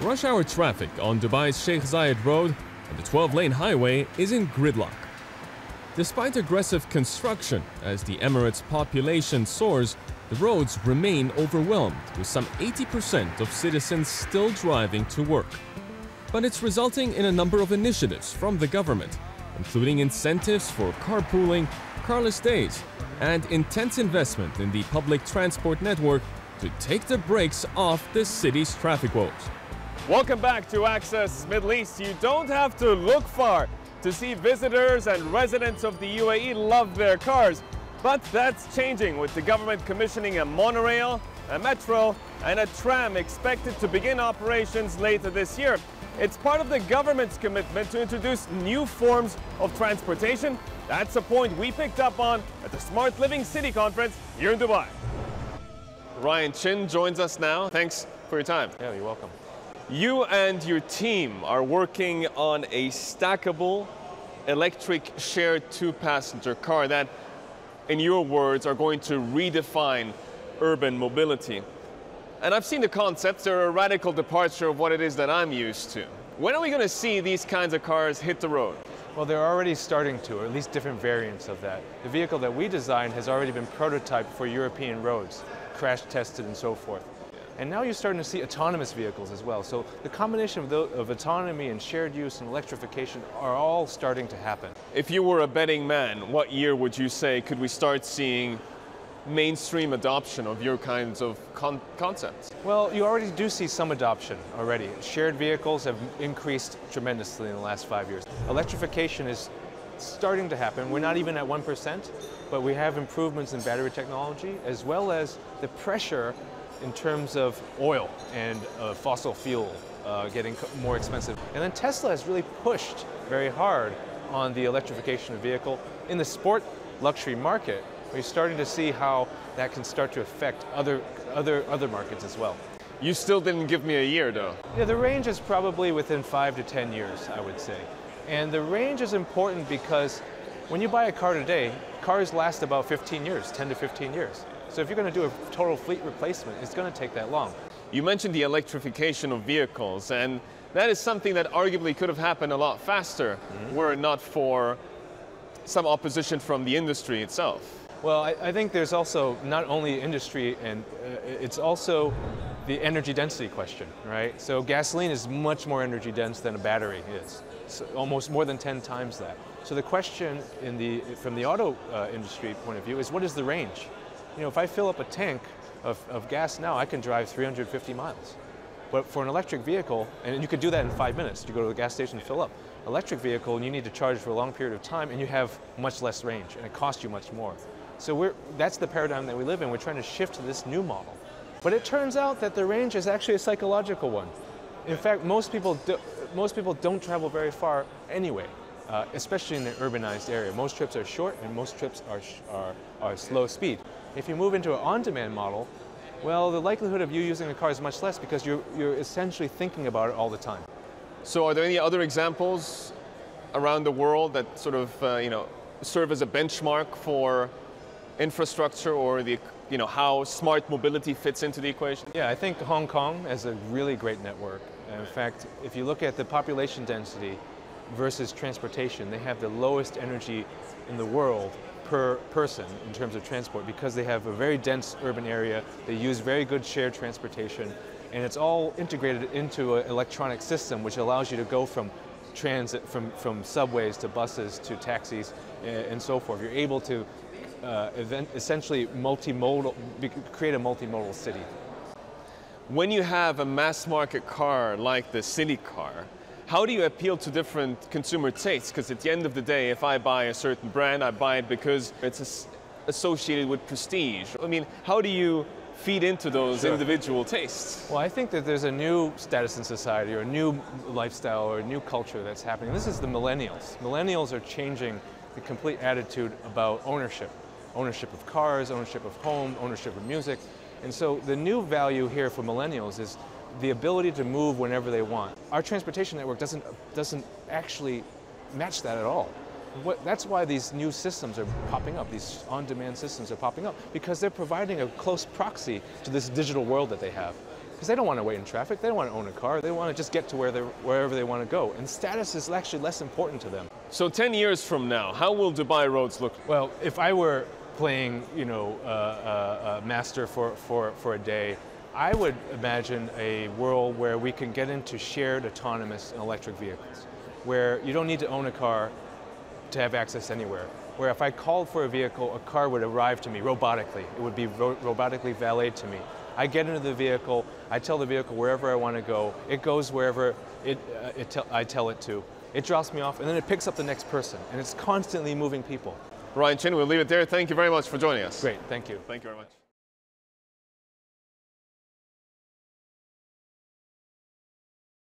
Rush hour traffic on Dubai's Sheikh Zayed Road and the 12-lane highway is in gridlock. Despite aggressive construction, as the Emirates' population soars, the roads remain overwhelmed, with some 80% of citizens still driving to work. But it's resulting in a number of initiatives from the government, including incentives for carpooling, carless days, and intense investment in the public transport network to take the brakes off the city's traffic woes. Welcome back to Access Middle East. You don't have to look far to see visitors and residents of the UAE love their cars. But that's changing with the government commissioning a monorail, a metro, and a tram expected to begin operations later this year. It's part of the government's commitment to introduce new forms of transportation. That's a point we picked up on at the Smart Living City Conference here in Dubai. Ryan Chin joins us now. Thanks for your time. Yeah, you're welcome. You and your team are working on a stackable electric shared two-passenger car that, in your words, are going to redefine urban mobility. And I've seen the concepts. They're a radical departure of what it is that I'm used to. When are we going to see these kinds of cars hit the road? Well, they're already starting to, or at least different variants of that. The vehicle that we designed has already been prototyped for European roads, crash tested and so forth. And now you're starting to see autonomous vehicles as well. So the combination of autonomy and shared use and electrification are all starting to happen. If you were a betting man, what year would you say could we start seeing mainstream adoption of your kinds of concepts? Well, you already do see some adoption already. Shared vehicles have increased tremendously in the last 5 years. Electrification is starting to happen. We're not even at 1%, but we have improvements in battery technology as well as the pressure in terms of oil and fossil fuel getting more expensive. And then Tesla has really pushed very hard on the electrification of vehicle. In the sport luxury market, we're starting to see how that can start to affect other markets as well. You still didn't give me a year though. Yeah, the range is probably within 5 to 10 years, I would say. And the range is important because when you buy a car today, cars last about 15 years, 10 to 15 years. So if you're going to do a total fleet replacement, it's going to take that long. You mentioned the electrification of vehicles, and that is something that arguably could have happened a lot faster were it not for some opposition from the industry itself. Well, I think there's also not only industry, and it's also the energy density question, right? So gasoline is much more energy dense than a battery is, so almost more than 10 times that. So the question from the auto industry point of view is, what is the range? You know, if I fill up a tank of gas now, I can drive 350 miles. But for an electric vehicle, and you could do that in 5 minutes, you go to the gas station and fill up. Electric vehicle, and you need to charge for a long period of time, and you have much less range, and it costs you much more. So that's the paradigm that we live in. We're trying to shift to this new model. But it turns out that the range is actually a psychological one. In fact, most people don't travel very far anyway, especially in the urbanized area. Most trips are short, and most trips are slow speed. If you move into an on-demand model, well, the likelihood of you using a car is much less because you're essentially thinking about it all the time. So are there any other examples around the world that sort of serve as a benchmark for infrastructure or how smart mobility fits into the equation? Yeah, I think Hong Kong has a really great network. In fact, if you look at the population density versus transportation, they have the lowest energy in the world per person in terms of transport because they have a very dense urban area. They use very good shared transportation, and it's all integrated into an electronic system which allows you to go from transit, from subways to buses to taxis and so forth. You're able to essentially create a multimodal city. When you have a mass market car like the city car, how do you appeal to different consumer tastes? Because at the end of the day, if I buy a certain brand, I buy it because it's associated with prestige. I mean, how do you feed into those individual tastes? Well, I think that there's a new status in society, or a new lifestyle, or a new culture that's happening. This is the millennials. Millennials are changing the complete attitude about ownership. Ownership of cars, ownership of home, ownership of music. And so the new value here for millennials is the ability to move whenever they want. Our transportation network doesn't actually match that at all. That's why these new systems are popping up, these on-demand systems are popping up, because they're providing a close proxy to this digital world that they have. because they don't want to wait in traffic, they don't want to own a car, they want to just get to wherever they want to go. And status is actually less important to them. So 10 years from now, how will Dubai roads look? Well, if I were playing, master for a day, I would imagine a world where we can get into shared autonomous and electric vehicles, where you don't need to own a car to have access anywhere. Where if I called for a vehicle, a car would arrive to me robotically. It would be robotically valeted to me. I get into the vehicle, I tell the vehicle wherever I want to go, it goes wherever I tell it to. It drops me off, and then it picks up the next person, and it's constantly moving people. Ryan Chin, we'll leave it there. Thank you very much for joining us. Great, thank you. Thank you very much.